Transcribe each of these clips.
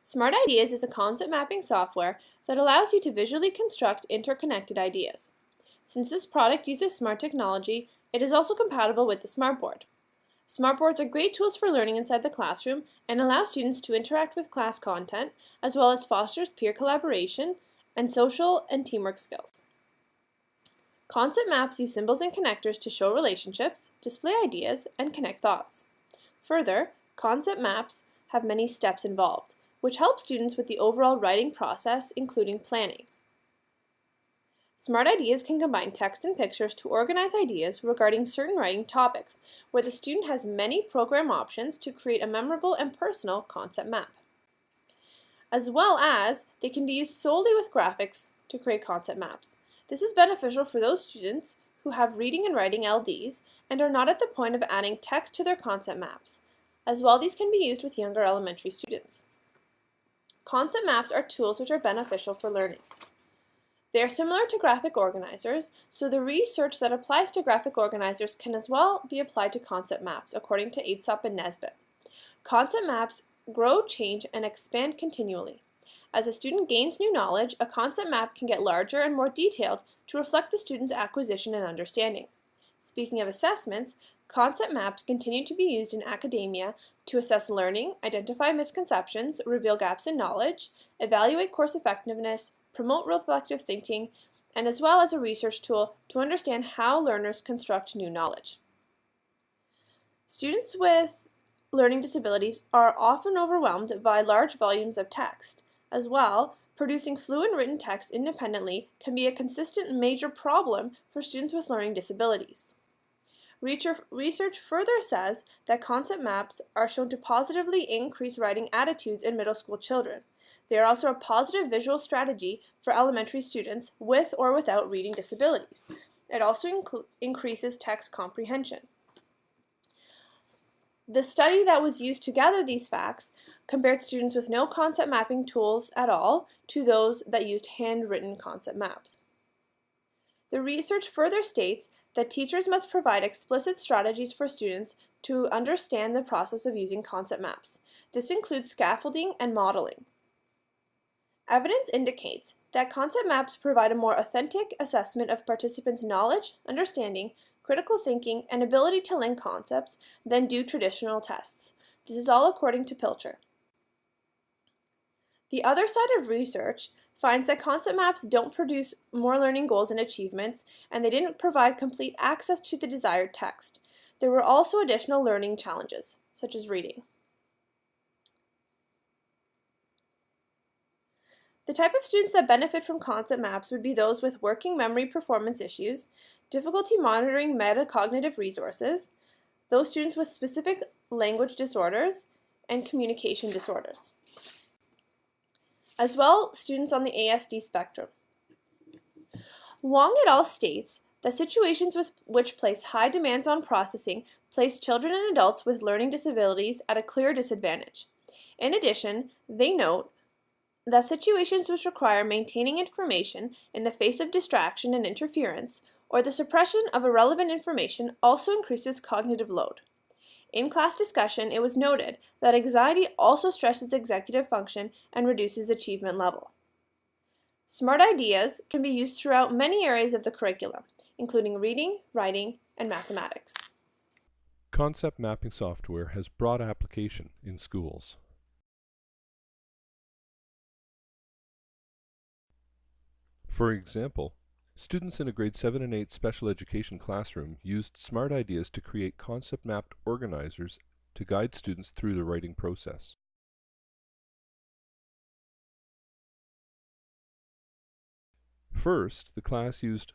Smart Ideas is a concept mapping software that allows you to visually construct interconnected ideas. Since this product uses smart technology, it is also compatible with the smartboard. Smartboards are great tools for learning inside the classroom and allow students to interact with class content, as well as fosters peer collaboration and social and teamwork skills. Concept maps use symbols and connectors to show relationships, display ideas, and connect thoughts. Further, concept maps have many steps involved, which help students with the overall writing process, including planning. Smart Ideas can combine text and pictures to organize ideas regarding certain writing topics, where the student has many program options to create a memorable and personal concept map. As well as, they can be used solely with graphics to create concept maps. This is beneficial for those students who have reading and writing LDs and are not at the point of adding text to their concept maps. As well, these can be used with younger elementary students. Concept maps are tools which are beneficial for learning. They are similar to graphic organizers, so the research that applies to graphic organizers can as well be applied to concept maps, according to Aesop and Nesbitt. Concept maps grow, change, and expand continually. As a student gains new knowledge, a concept map can get larger and more detailed to reflect the student's acquisition and understanding. Speaking of assessments, concept maps continue to be used in academia to assess learning, identify misconceptions, reveal gaps in knowledge, evaluate course effectiveness, promote reflective thinking, and as well as a research tool to understand how learners construct new knowledge. Students with learning disabilities are often overwhelmed by large volumes of text. As well, producing fluent written text independently can be a consistent major problem for students with learning disabilities. Research further says that concept maps are shown to positively increase writing attitudes in middle school children. They are also a positive visual strategy for elementary students with or without reading disabilities. It also increases text comprehension. The study that was used to gather these facts compared students with no concept mapping tools at all to those that used handwritten concept maps. The research further states that teachers must provide explicit strategies for students to understand the process of using concept maps. This includes scaffolding and modeling. Evidence indicates that concept maps provide a more authentic assessment of participants' knowledge, understanding, critical thinking, and ability to link concepts than do traditional tests. This is all according to Pilcher. The other side of research finds that concept maps don't produce more learning goals and achievements, and they didn't provide complete access to the desired text. There were also additional learning challenges, such as reading. The type of students that benefit from concept maps would be those with working memory performance issues, difficulty monitoring metacognitive resources, those students with specific language disorders, and communication disorders. As well, students on the ASD spectrum. Wong et al. States that situations which place high demands on processing place children and adults with learning disabilities at a clear disadvantage. In addition, they note that situations which require maintaining information in the face of distraction and interference, or the suppression of irrelevant information, also increases cognitive load. In class discussion, it was noted that anxiety also stresses executive function and reduces achievement level. Smart Ideas can be used throughout many areas of the curriculum, including reading, writing, and mathematics. Concept mapping software has broad application in schools. For example, students in a grade 7 and 8 special education classroom used Smart Ideas to create concept-mapped organizers to guide students through the writing process. First, the class used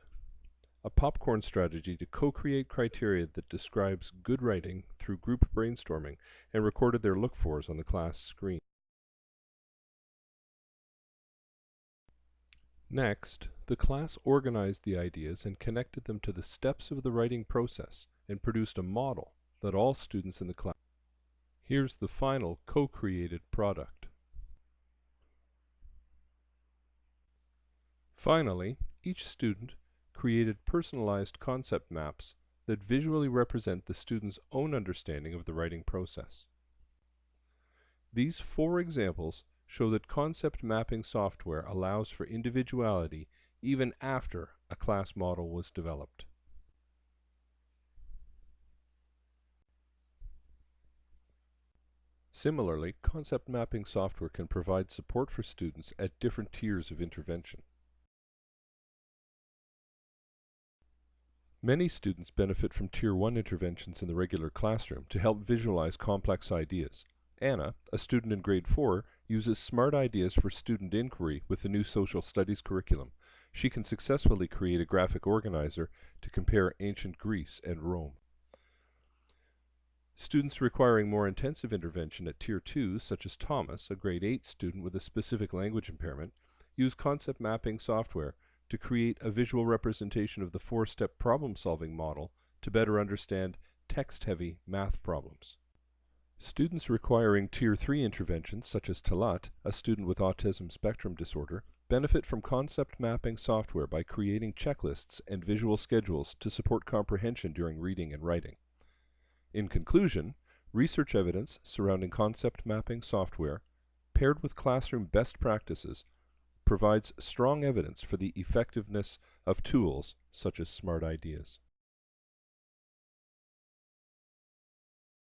a popcorn strategy to co-create criteria that describes good writing through group brainstorming and recorded their look-fors on the class screen. Next, the class organized the ideas and connected them to the steps of the writing process and produced a model that all students in the class. Here's the final co-created product. Finally, each student created personalized concept maps that visually represent the student's own understanding of the writing process. These 4 examples show that concept mapping software allows for individuality even after a class model was developed. Similarly, concept mapping software can provide support for students at different tiers of intervention. Many students benefit from Tier 1 interventions in the regular classroom to help visualize complex ideas. Anna, a student in grade 4, uses SMART ideas for student inquiry with the new social studies curriculum. She can successfully create a graphic organizer to compare ancient Greece and Rome. Students requiring more intensive intervention at Tier 2, such as Thomas, a grade 8 student with a specific language impairment, use concept mapping software to create a visual representation of the 4-step problem-solving model to better understand text-heavy math problems. Students requiring Tier 3 interventions, such as Talat, a student with autism spectrum disorder, benefit from concept mapping software by creating checklists and visual schedules to support comprehension during reading and writing. In conclusion, research evidence surrounding concept mapping software, paired with classroom best practices, provides strong evidence for the effectiveness of tools such as SMART ideas.